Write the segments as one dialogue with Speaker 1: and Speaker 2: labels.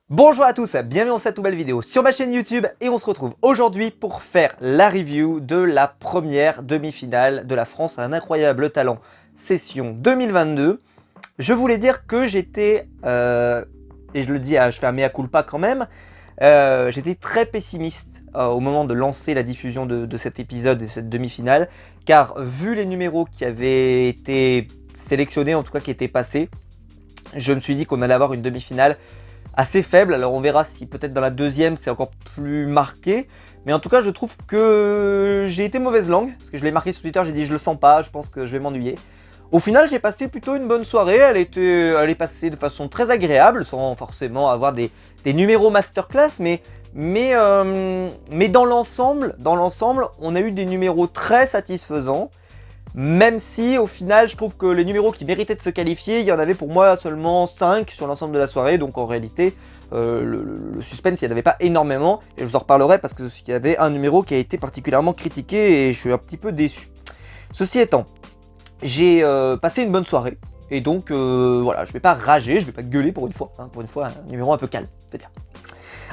Speaker 1: Bonjour à tous, bienvenue dans cette nouvelle vidéo sur ma chaîne YouTube et on se retrouve aujourd'hui pour faire la review de la première demi-finale de la France à un incroyable talent session 2022. Je voulais dire que j'étais, et je le dis, je fais un mea culpa quand même, j'étais très pessimiste au moment de lancer la diffusion de cet épisode et cette demi-finale, car vu les numéros qui avaient été sélectionnés, en tout cas qui étaient passés, je me suis dit qu'on allait avoir une demi-finale assez faible. Alors on verra si peut-être dans la deuxième c'est encore plus marqué. Mais en tout cas je trouve que j'ai été mauvaise langue. Parce que je l'ai marqué sur Twitter, j'ai dit je le sens pas, je pense que je vais m'ennuyer. Au final j'ai passé plutôt une bonne soirée. Elle est passée de façon très agréable. Sans forcément avoir des numéros masterclass. Mais dans l'ensemble, on a eu des numéros très satisfaisants. Même si au final je trouve que les numéros qui méritaient de se qualifier, il y en avait pour moi seulement 5 sur l'ensemble de la soirée. Donc en réalité le suspense il n'y en avait pas énormément. Et je vous en reparlerai parce qu'il y avait un numéro qui a été particulièrement critiqué et je suis un petit peu déçu. Ceci étant, j'ai passé une bonne soirée. Et donc voilà, je vais pas rager, je vais pas gueuler pour une fois. Hein, pour une fois un numéro un peu calme, c'est bien.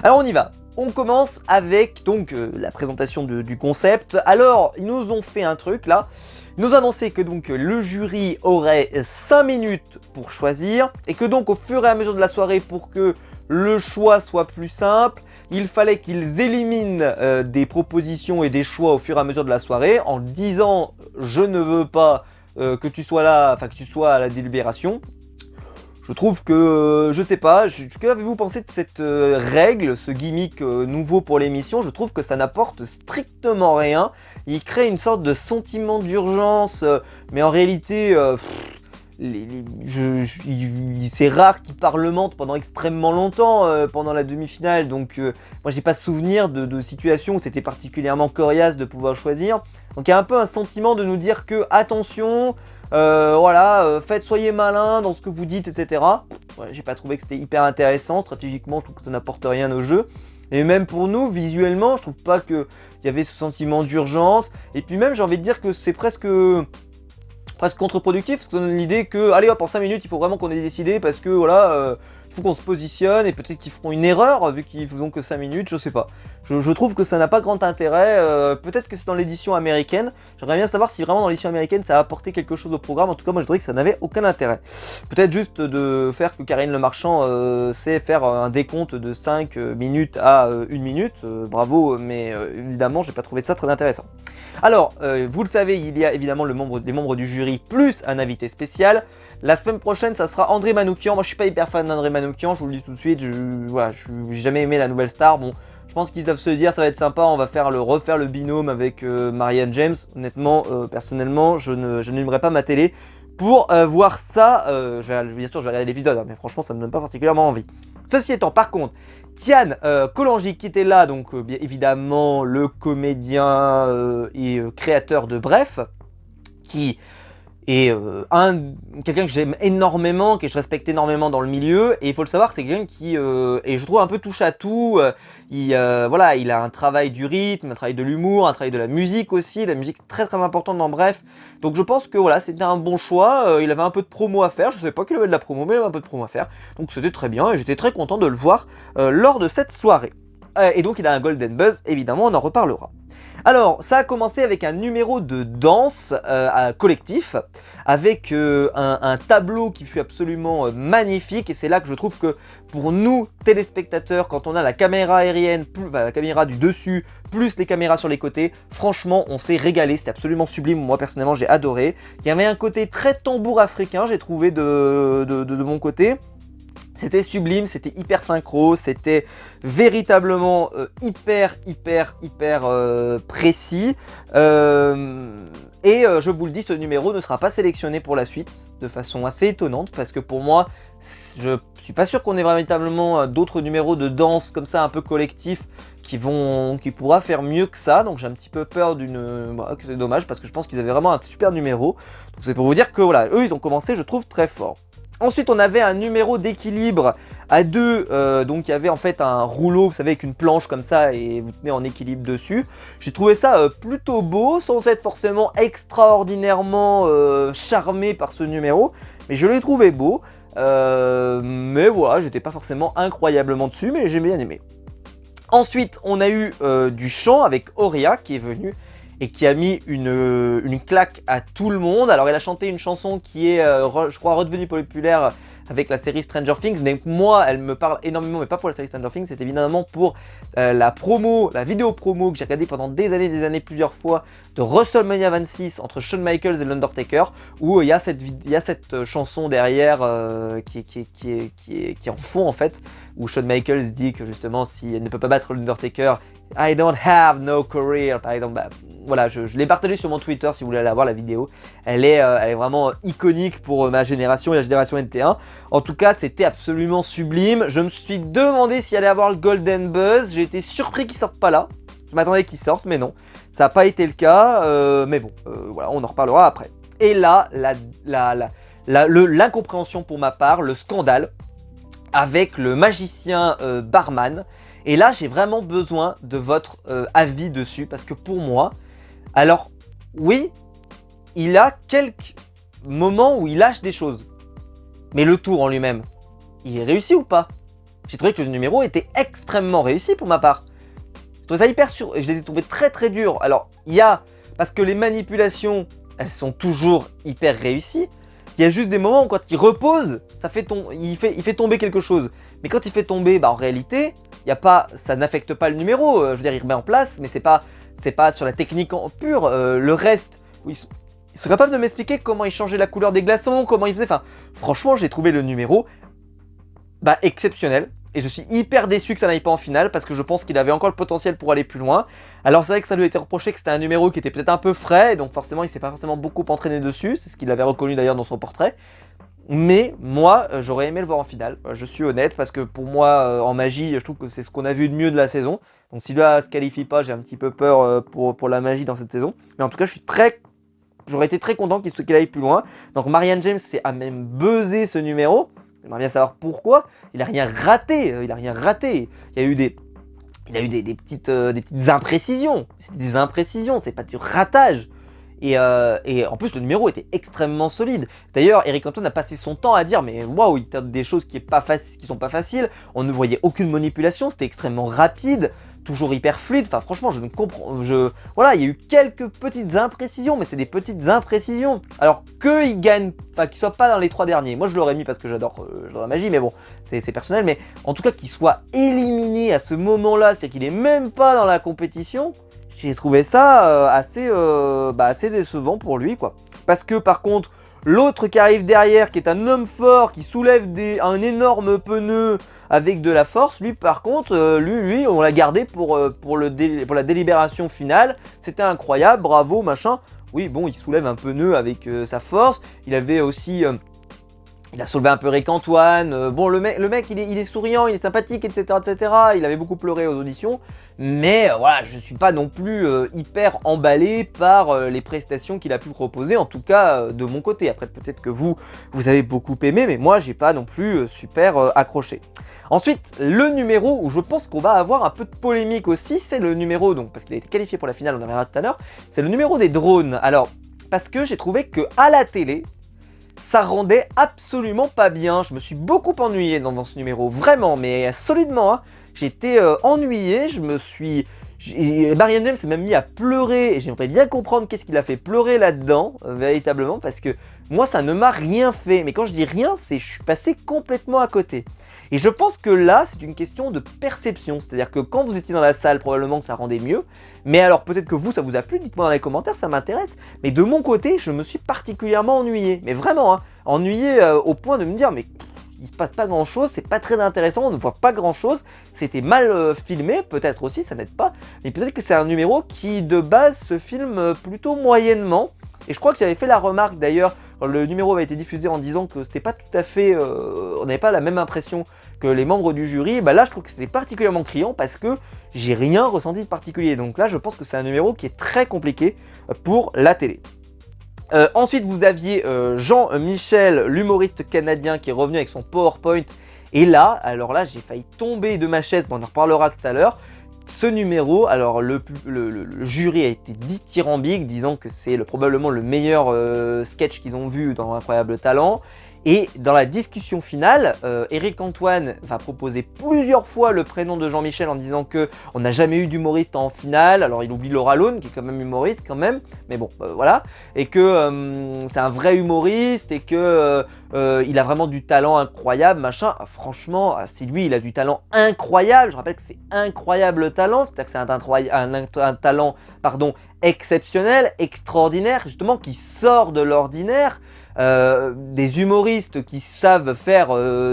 Speaker 1: Alors on y va. On commence avec donc la présentation du concept. Alors ils nous ont fait un truc là. Ils nous ont annoncé que donc le jury aurait 5 minutes pour choisir et que donc au fur et à mesure de la soirée, pour que le choix soit plus simple, il fallait qu'ils éliminent des propositions et des choix au fur et à mesure de la soirée en disant je ne veux pas que tu sois là, enfin que tu sois à la délibération. Je trouve que, je sais pas, que avez-vous pensé de cette règle, ce gimmick nouveau pour l'émission? Je trouve que ça n'apporte strictement rien. Il crée une sorte de sentiment d'urgence, mais en réalité, c'est rare qu'ils parlementent pendant extrêmement longtemps pendant la demi-finale. Donc moi j'ai pas souvenir de situations où c'était particulièrement coriace de pouvoir choisir. Donc il y a un peu un sentiment de nous dire que attention, voilà, soyez malin dans ce que vous dites, etc. Ouais, j'ai pas trouvé que c'était hyper intéressant. Stratégiquement, je trouve que ça n'apporte rien au jeu. Et même pour nous, visuellement, je trouve pas qu'il y avait ce sentiment d'urgence. Et puis même, j'ai envie de dire que c'est presque contre-productif, parce que ça donne l'idée que, allez hop, en 5 minutes, il faut vraiment qu'on ait décidé, parce que voilà, il faut qu'on se positionne, et peut-être qu'ils feront une erreur, vu qu'ils font que 5 minutes, je sais pas. Je trouve que ça n'a pas grand intérêt, peut-être que c'est dans l'édition américaine. J'aimerais bien savoir si vraiment dans l'édition américaine ça a apporté quelque chose au programme. En tout cas moi je dirais que ça n'avait aucun intérêt. Peut-être juste de faire que Karine Le Marchand sait faire un décompte de 5 minutes à 1 minute, bravo, mais évidemment j'ai pas trouvé ça très intéressant. Alors vous le savez, il y a évidemment les membres du jury plus un invité spécial. La semaine prochaine, ça sera André Manoukian. Moi, je suis pas hyper fan d'André Manoukian, je vous le dis tout de suite. J'ai jamais aimé la nouvelle star. Bon, je pense qu'ils doivent se dire, ça va être sympa. On va refaire le binôme avec Marianne James. Honnêtement, personnellement, je n'allumerai pas ma télé pour voir ça. Bien sûr, je vais regarder l'épisode, hein, mais franchement, ça me donne pas particulièrement envie. Ceci étant, par contre, Kian Kolangi qui était là, donc bien évidemment le comédien et créateur de Bref, qui et quelqu'un que j'aime énormément, que je respecte énormément dans le milieu. Et il faut le savoir, c'est quelqu'un qui et je trouve un peu touche à tout. Voilà, il a un travail du rythme, un travail de l'humour, un travail de la musique aussi. La musique est très très importante dans Bref. Donc je pense que voilà, c'était un bon choix. Il avait un peu de promo à faire. Je ne savais pas qu'il avait de la promo, mais il avait un peu de promo à faire. Donc c'était très bien et j'étais très content de le voir lors de cette soirée. Et donc il a un Golden Buzz, évidemment, on en reparlera. Alors, ça a commencé avec un numéro de danse collectif, avec un tableau qui fut absolument magnifique. Et c'est là que je trouve que pour nous, téléspectateurs, quand on a la caméra aérienne, la caméra du dessus, plus les caméras sur les côtés, franchement, on s'est régalé. C'était absolument sublime. Moi, personnellement, j'ai adoré. Il y avait un côté très tambour africain, j'ai trouvé de mon côté. C'était sublime, c'était hyper synchro, c'était véritablement hyper précis. Je vous le dis, ce numéro ne sera pas sélectionné pour la suite de façon assez étonnante parce que pour moi, je suis pas sûr qu'on ait véritablement d'autres numéros de danse comme ça un peu collectifs qui pourra faire mieux que ça. Donc j'ai un petit peu peur que c'est dommage parce que je pense qu'ils avaient vraiment un super numéro. Donc c'est pour vous dire que voilà, eux ils ont commencé, je trouve, très fort. Ensuite, on avait un numéro d'équilibre à deux, donc il y avait en fait un rouleau, vous savez, avec une planche comme ça et vous tenez en équilibre dessus. J'ai trouvé ça plutôt beau, sans être forcément extraordinairement charmé par ce numéro, mais je l'ai trouvé beau. Mais voilà, j'étais pas forcément incroyablement dessus, mais j'ai bien aimé. Ensuite, on a eu du chant avec Auria qui est venue et qui a mis une claque à tout le monde. Alors, elle a chanté une chanson qui est, je crois, redevenue populaire avec la série Stranger Things. Mais moi, elle me parle énormément, mais pas pour la série Stranger Things, c'est évidemment pour la promo, la vidéo promo que j'ai regardée pendant des années, plusieurs fois, de WrestleMania 26 entre Shawn Michaels et l'Undertaker, où il y a cette chanson derrière qui est en fond en fait, où Shawn Michaels dit que justement si elle ne peut pas battre l'Undertaker, I don't have no career, par exemple. Bah, voilà, je l'ai partagé sur mon Twitter si vous voulez aller voir la vidéo. Elle est vraiment iconique pour ma génération et la génération NT1. En tout cas, c'était absolument sublime. Je me suis demandé s'il allait avoir le Golden Buzz. J'ai été surpris qu'il sorte pas là. Je m'attendais qu'il sorte, mais non. Ça n'a pas été le cas. Mais bon, voilà, on en reparlera après. Et là, l'incompréhension pour ma part, le scandale avec le magicien Barman. Et là, j'ai vraiment besoin de votre avis dessus, parce que pour moi, alors oui, il a quelques moments où il lâche des choses, mais le tour en lui-même, il est réussi ou pas? J'ai trouvé que le numéro était extrêmement réussi pour ma part. Je trouvais ça hyper je les ai trouvés très très durs. Alors, il y a, parce que les manipulations, elles sont toujours hyper réussies. Il y a juste des moments où quand il repose, il fait tomber quelque chose. Mais quand il fait tomber, bah en réalité, ça n'affecte pas le numéro. Je veux dire, il remet en place, mais c'est pas sur la technique en pure. Le reste, ils sont capables de m'expliquer comment il changeait la couleur des glaçons, comment il faisait. Enfin, franchement, j'ai trouvé le numéro exceptionnel. Et je suis hyper déçu que ça n'aille pas en finale parce que je pense qu'il avait encore le potentiel pour aller plus loin. Alors c'est vrai que ça lui a été reproché que c'était un numéro qui était peut-être un peu frais, donc forcément il s'est pas forcément beaucoup entraîné dessus, c'est ce qu'il avait reconnu d'ailleurs dans son portrait. Mais moi, j'aurais aimé le voir en finale, je suis honnête, parce que pour moi, en magie, je trouve que c'est ce qu'on a vu de mieux de la saison. Donc si là, se qualifie pas, j'ai un petit peu peur pour la magie dans cette saison. Mais en tout cas, j'aurais été très content qu'il aille plus loin. Donc Marianne James a même buzzé ce numéro. J'aimerais bien savoir pourquoi. Il a rien raté. Il y a eu des petites imprécisions. C'est des imprécisions, c'est pas du ratage. Et en plus, le numéro était extrêmement solide. D'ailleurs, Eric Antoine a passé son temps à dire mais waouh, il tente des choses qui sont pas faciles. On ne voyait aucune manipulation, c'était extrêmement rapide, toujours hyper fluide. Enfin, franchement, je ne comprends. Voilà, il y a eu quelques petites imprécisions, mais c'est des petites imprécisions. Alors qu'il gagne, enfin, qu'il soit pas dans les 3 derniers. Moi, je l'aurais mis parce que j'adore la magie, mais bon, c'est personnel. Mais en tout cas, qu'il soit éliminé à ce moment-là, c'est-à-dire qu'il est même pas dans la compétition. J'ai trouvé ça assez décevant pour lui, quoi. Parce que par contre, l'autre qui arrive derrière, qui est un homme fort, qui soulève un énorme pneu avec de la force, lui par contre, lui on l'a gardé pour la délibération finale. C'était incroyable, bravo, machin. Oui, bon, il soulève un pneu avec sa force. Il avait aussi... il a soulevé un peu Rick Antoine. Bon, le mec il est souriant, il est sympathique, etc., etc. Il avait beaucoup pleuré aux auditions. Mais voilà, je ne suis pas non plus hyper emballé par les prestations qu'il a pu proposer, en tout cas de mon côté. Après, peut-être que vous avez beaucoup aimé, mais moi, j'ai pas non plus super accroché. Ensuite, le numéro où je pense qu'on va avoir un peu de polémique aussi, c'est le numéro, donc parce qu'il a été qualifié pour la finale, on en verra tout à l'heure, c'est le numéro des drones. Alors, parce que j'ai trouvé qu'à la télé, ça rendait absolument pas bien. Je me suis beaucoup ennuyé dans ce numéro, vraiment, mais solidement, hein. J'étais ennuyé, Marianne James s'est même mis à pleurer, et j'aimerais bien comprendre qu'est-ce qu'il a fait pleurer là-dedans, véritablement, parce que moi, ça ne m'a rien fait. Mais quand je dis rien, c'est je suis passé complètement à côté. Et je pense que là, c'est une question de perception. C'est-à-dire que quand vous étiez dans la salle, probablement que ça rendait mieux. Mais alors, peut-être que vous, ça vous a plu, dites-moi dans les commentaires, ça m'intéresse. Mais de mon côté, je me suis particulièrement ennuyé. Mais vraiment, hein, ennuyé au point de me dire, mais il se passe pas grand-chose, c'est pas très intéressant, on ne voit pas grand-chose. C'était mal filmé, peut-être aussi, ça n'aide pas. Mais peut-être que c'est un numéro qui, de base, se filme plutôt moyennement. Et je crois que j'avais fait la remarque d'ailleurs, quand le numéro avait été diffusé en disant que c'était pas tout à fait... on n'avait pas la même impression que les membres du jury. Bah là, je trouve que c'était particulièrement criant parce que j'ai rien ressenti de particulier. Donc là, je pense que c'est un numéro qui est très compliqué pour la télé. Ensuite, vous aviez Jean-Michel, l'humoriste canadien, qui est revenu avec son PowerPoint. Et là, alors là, j'ai failli tomber de ma chaise, bon, on en reparlera tout à l'heure. Ce numéro, alors le jury a été dithyrambique, disant que c'est probablement le meilleur sketch qu'ils ont vu dans Incroyable Talent. Et dans la discussion finale, Éric Antoine va proposer plusieurs fois le prénom de Jean-Michel en disant que on n'a jamais eu d'humoriste en finale. Alors il oublie Laura Lone qui est quand même humoriste quand même, mais bon voilà. Et que c'est un vrai humoriste et que il a vraiment du talent incroyable, machin. Ah, franchement, si lui il a du talent incroyable, je rappelle que c'est incroyable talent, c'est-à-dire que c'est un talent pardon, exceptionnel, extraordinaire, justement qui sort de l'ordinaire. Des humoristes qui savent faire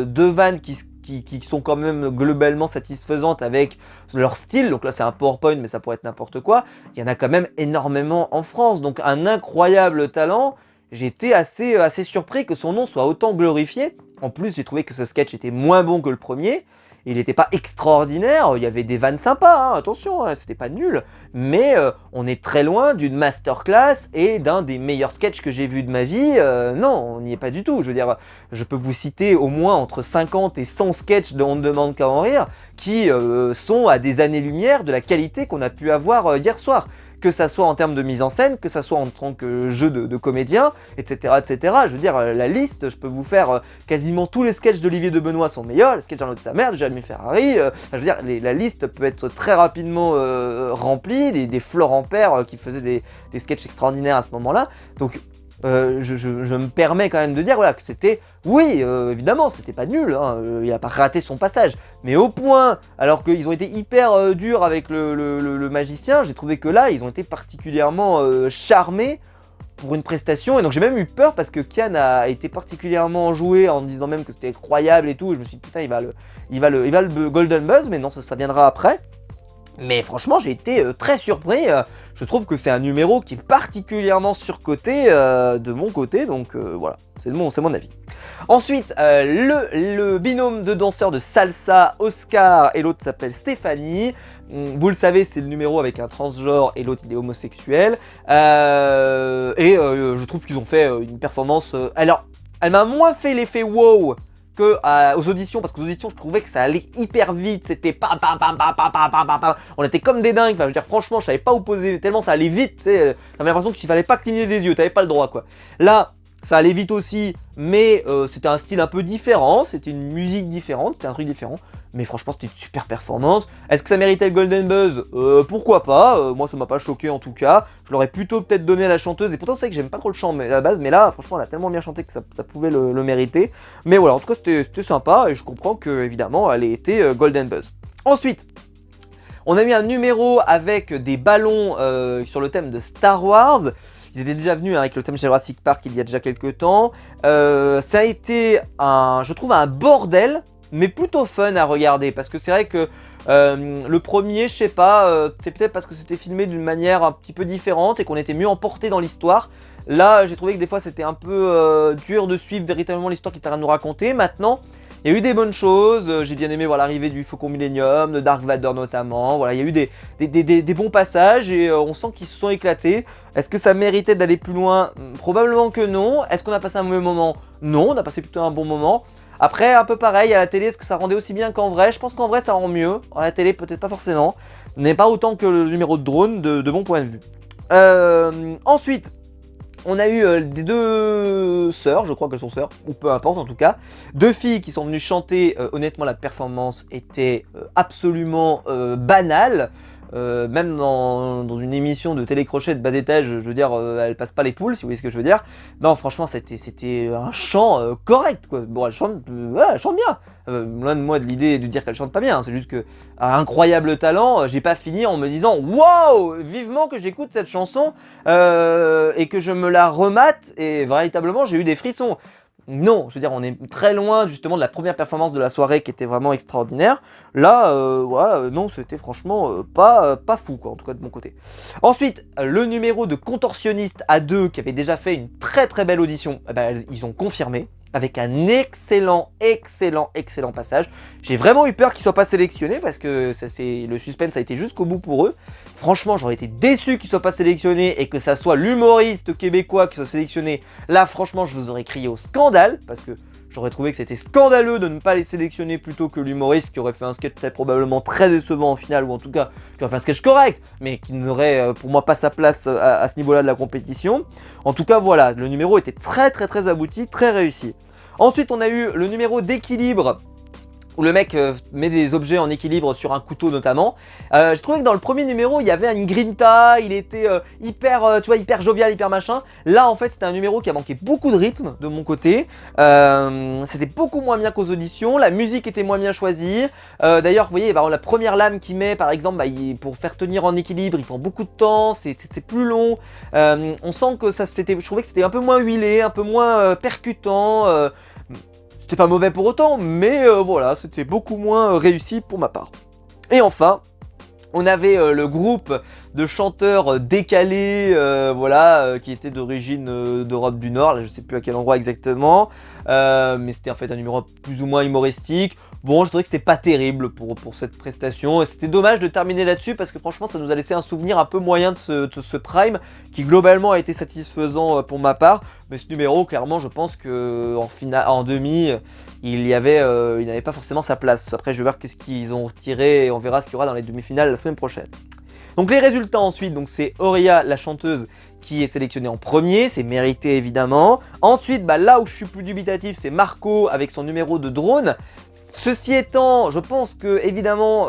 Speaker 1: deux vannes qui sont quand même globalement satisfaisantes avec leur style, donc là c'est un PowerPoint mais ça pourrait être n'importe quoi, il y en a quand même énormément en France, donc un incroyable talent. J'ai été assez surpris que son nom soit autant glorifié. En plus j'ai trouvé que ce sketch était moins bon que le premier. Il n'était pas extraordinaire, il y avait des vannes sympas, hein, attention, hein, c'était pas nul, mais on est très loin d'une masterclass et d'un des meilleurs sketchs que j'ai vu de ma vie. Non, on n'y est pas du tout. Je veux dire, je peux vous citer au moins entre 50 et 100 sketchs de On ne demande qu'à en rire qui sont à des années-lumière de la qualité qu'on a pu avoir hier soir. Que ça soit en termes de mise en scène, que ça soit en tant que jeu de comédien, etc., etc. Je veux dire, la liste, je peux vous faire quasiment tous les sketchs d'Olivier de Benoît sont meilleurs, les sketchs d'Arnaud de sa mère, de Jérémy Ferrari, je veux dire, la liste peut être très rapidement remplie, des Florent Père qui faisaient des sketchs extraordinaires à ce moment-là. Donc, je me permets quand même de dire voilà, que c'était, oui, évidemment, c'était pas nul, hein, il a pas raté son passage, mais au point, alors qu'ils ont été hyper durs avec le magicien, j'ai trouvé que là, ils ont été particulièrement charmés pour une prestation, et donc j'ai même eu peur parce que Kian a été particulièrement enjoué en disant même que c'était incroyable et tout, et je me suis dit putain, il va le Golden Buzz, mais non, ça viendra après. Mais franchement, j'ai été très surpris. Je trouve que c'est un numéro qui est particulièrement surcoté de mon côté. Donc voilà, c'est mon avis. Ensuite, le binôme de danseurs de salsa, Oscar, et l'autre s'appelle Stéphanie. Vous le savez, c'est le numéro avec un transgenre et l'autre il est homosexuel. Je trouve qu'ils ont fait une performance... alors, elle m'a moins fait l'effet wow que aux auditions, parce qu'aux auditions je trouvais que ça allait hyper vite, c'était pam pam pam pam pam pam pam pam pam, on était comme des dingues, enfin je veux dire franchement je savais pas où poser, tellement ça allait vite, tu sais, j'avais l'impression qu'il fallait pas cligner des yeux, t'avais pas le droit quoi. Là, ça allait vite aussi, mais c'était un style un peu différent, c'était une musique différente, c'était un truc différent, mais franchement c'était une super performance. Est-ce que ça méritait le Golden Buzz? Pourquoi pas, moi ça m'a pas choqué en tout cas, je l'aurais plutôt peut-être donné à la chanteuse, et pourtant c'est vrai que j'aime pas trop le chant à la base, mais là franchement elle a tellement bien chanté que ça pouvait le mériter. Mais voilà, en tout cas c'était sympa, et je comprends que évidemment elle ait été Golden Buzz. Ensuite, on a eu un numéro avec des ballons sur le thème de Star Wars. Ils étaient déjà venus avec le thème Jurassic Park il y a déjà quelques temps. Ça a été, je trouve, un bordel, mais plutôt fun à regarder. Parce que c'est vrai que le premier, je sais pas, c'est peut-être parce que c'était filmé d'une manière un petit peu différente et qu'on était mieux emporté dans l'histoire. Là, j'ai trouvé que des fois, c'était un peu dur de suivre véritablement l'histoire qu'ils étaient en train de nous raconter. Maintenant, il y a eu des bonnes choses, j'ai bien aimé voir l'arrivée du Faucon Millenium, de Dark Vador notamment, voilà, il y a eu des bons passages et on sent qu'ils se sont éclatés. Est-ce que ça méritait d'aller plus loin? Probablement que non. Est-ce qu'on a passé un mauvais moment? Non, on a passé plutôt un bon moment. Après, un peu pareil, à la télé, est-ce que ça rendait aussi bien qu'en vrai? Je pense qu'en vrai ça rend mieux, à la télé peut-être pas forcément, mais pas autant que le numéro de drone de mon point de vue. Ensuite, on a eu des deux sœurs, je crois qu'elles sont sœurs, ou peu importe en tout cas, deux filles qui sont venues chanter. Honnêtement, la performance était absolument banale. Même dans une émission de télécrochet de bas étage, je veux dire, elle passe pas les poules, si vous voyez ce que je veux dire. Non, franchement, c'était un chant correct, quoi. Bon, elle chante bien. Loin de moi de l'idée de dire qu'elle chante pas bien, hein. C'est juste que, incroyable talent, j'ai pas fini en me disant « Wow, vivement que j'écoute cette chanson et que je me la remate » et véritablement, j'ai eu des frissons. Non, je veux dire, on est très loin justement de la première performance de la soirée qui était vraiment extraordinaire. Là, voilà, non, c'était franchement pas fou, quoi, en tout cas de mon côté. Ensuite, le numéro de Contorsionniste à deux qui avait déjà fait une très très belle audition, eh ben, ils ont confirmé avec un excellent passage. J'ai vraiment eu peur qu'ils ne soient pas sélectionnés parce que le suspense a été jusqu'au bout pour eux. Franchement, j'aurais été déçu qu'ils ne soient pas sélectionnés et que ça soit l'humoriste québécois qui soit sélectionné. Là, franchement, je vous aurais crié au scandale parce que j'aurais trouvé que c'était scandaleux de ne pas les sélectionner plutôt que l'humoriste qui aurait fait un sketch très probablement très décevant en finale, ou en tout cas qui aurait fait un sketch correct, mais qui n'aurait pour moi pas sa place à ce niveau-là de la compétition. En tout cas, voilà, le numéro était très abouti, très réussi. Ensuite, on a eu le numéro d'équilibre, où le mec met des objets en équilibre sur un couteau notamment. J'ai trouvé que dans le premier numéro, il y avait une grinta, il était hyper, tu vois, hyper jovial, hyper machin. Là, en fait, c'était un numéro qui a manqué beaucoup de rythme de mon côté. C'était beaucoup moins bien qu'aux auditions, la musique était moins bien choisie. D'ailleurs, vous voyez, la première lame qu'il met, par exemple, pour faire tenir en équilibre, il prend beaucoup de temps, c'est plus long. On sent que je trouvais que c'était un peu moins huilé, un peu moins percutant. C'était pas mauvais pour autant, mais voilà, c'était beaucoup moins réussi pour ma part. Et enfin, on avait le groupe de chanteurs décalés, voilà, qui étaient d'origine d'Europe du Nord, là je sais plus à quel endroit exactement, mais c'était en fait un numéro plus ou moins humoristique. Bon, je dirais que c'était pas terrible pour cette prestation, et c'était dommage de terminer là-dessus parce que franchement ça nous a laissé un souvenir un peu moyen de ce Prime qui globalement a été satisfaisant pour ma part, mais ce numéro clairement je pense que en demi il n'avait pas forcément sa place. Après je vais voir qu'est-ce qu'ils ont retiré et on verra ce qu'il y aura dans les demi-finales la semaine prochaine. Donc les résultats ensuite, donc c'est Auria la chanteuse qui est sélectionnée en premier, c'est mérité évidemment. Ensuite là où je suis plus dubitatif c'est Marco avec son numéro de drone. Ceci étant, je pense que évidemment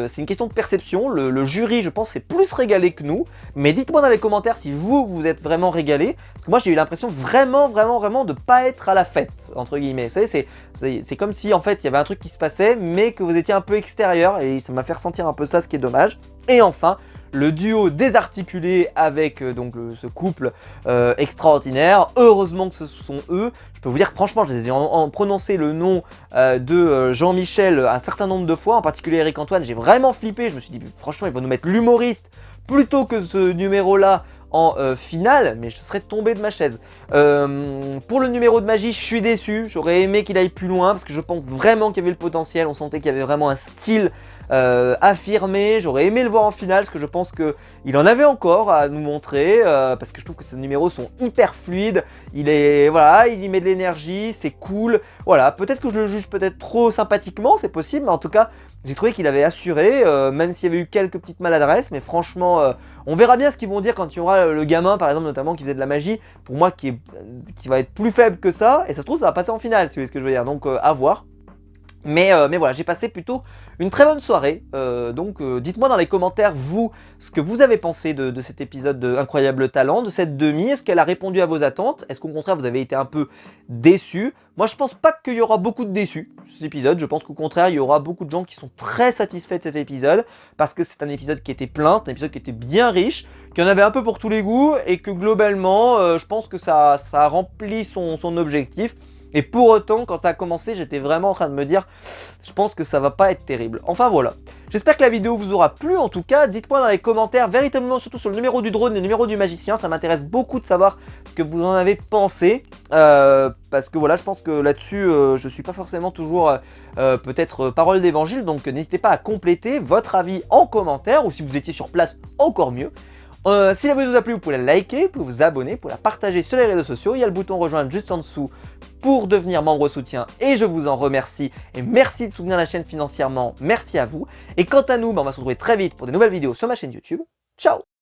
Speaker 1: c'est une question de perception, le jury je pense c'est plus régalé que nous, mais dites-moi dans les commentaires si vous êtes vraiment régalé, parce que moi j'ai eu l'impression vraiment de pas être à la fête, entre guillemets. Vous savez, c'est comme si en fait il y avait un truc qui se passait, mais que vous étiez un peu extérieur, et ça m'a fait ressentir un peu ça, ce qui est dommage. Et enfin, le duo désarticulé avec ce couple extraordinaire. Heureusement que ce sont eux. Je peux vous dire franchement, je les ai prononcé le nom de Jean-Michel un certain nombre de fois, en particulier Eric-Antoine. J'ai vraiment flippé, je me suis dit franchement ils vont nous mettre l'humoriste plutôt que ce numéro là en finale, mais je serais tombé de ma chaise. Pour le numéro de magie, je suis déçu, j'aurais aimé qu'il aille plus loin parce que je pense vraiment qu'il y avait le potentiel, on sentait qu'il y avait vraiment un style affirmé. J'aurais aimé le voir en finale parce que je pense qu'il en avait encore à nous montrer, parce que je trouve que ces numéros sont hyper fluides, il y met de l'énergie, c'est cool, voilà, peut-être que je le juge peut-être trop sympathiquement, c'est possible, mais en tout cas j'ai trouvé qu'il avait assuré, même s'il y avait eu quelques petites maladresses, mais franchement on verra bien ce qu'ils vont dire quand il y aura le gamin par exemple notamment qui faisait de la magie, pour moi qui va être plus faible que ça, et ça se trouve ça va passer en finale si vous voyez ce que je veux dire, donc à voir. Mais voilà, j'ai passé plutôt une très bonne soirée, donc dites-moi dans les commentaires vous ce que vous avez pensé de cet épisode de Incroyable Talent, de cette demi. Est-ce qu'elle a répondu à vos attentes? Est-ce qu'au contraire vous avez été un peu déçus? Moi je pense pas qu'il y aura beaucoup de déçus cet épisode, je pense qu'au contraire il y aura beaucoup de gens qui sont très satisfaits de cet épisode, parce que c'est un épisode qui était plein, c'est un épisode qui était bien riche, qu'il y en avait un peu pour tous les goûts, et que globalement je pense que ça a rempli son objectif. Et pour autant, quand ça a commencé, j'étais vraiment en train de me dire, je pense que ça va pas être terrible. Enfin voilà, j'espère que la vidéo vous aura plu. En tout cas, dites-moi dans les commentaires, véritablement surtout sur le numéro du drone et le numéro du magicien. Ça m'intéresse beaucoup de savoir ce que vous en avez pensé. Parce que voilà, je pense que là-dessus, je suis pas forcément toujours peut-être parole d'évangile. Donc n'hésitez pas à compléter votre avis en commentaire, ou si vous étiez sur place, encore mieux. Si la vidéo vous a plu, vous pouvez la liker, vous pouvez vous abonner, vous pouvez la partager sur les réseaux sociaux. Il y a le bouton rejoindre juste en dessous pour devenir membre soutien, et je vous en remercie. Et merci de soutenir la chaîne financièrement, merci à vous. Et quant à nous, on va se retrouver très vite pour des nouvelles vidéos sur ma chaîne YouTube. Ciao!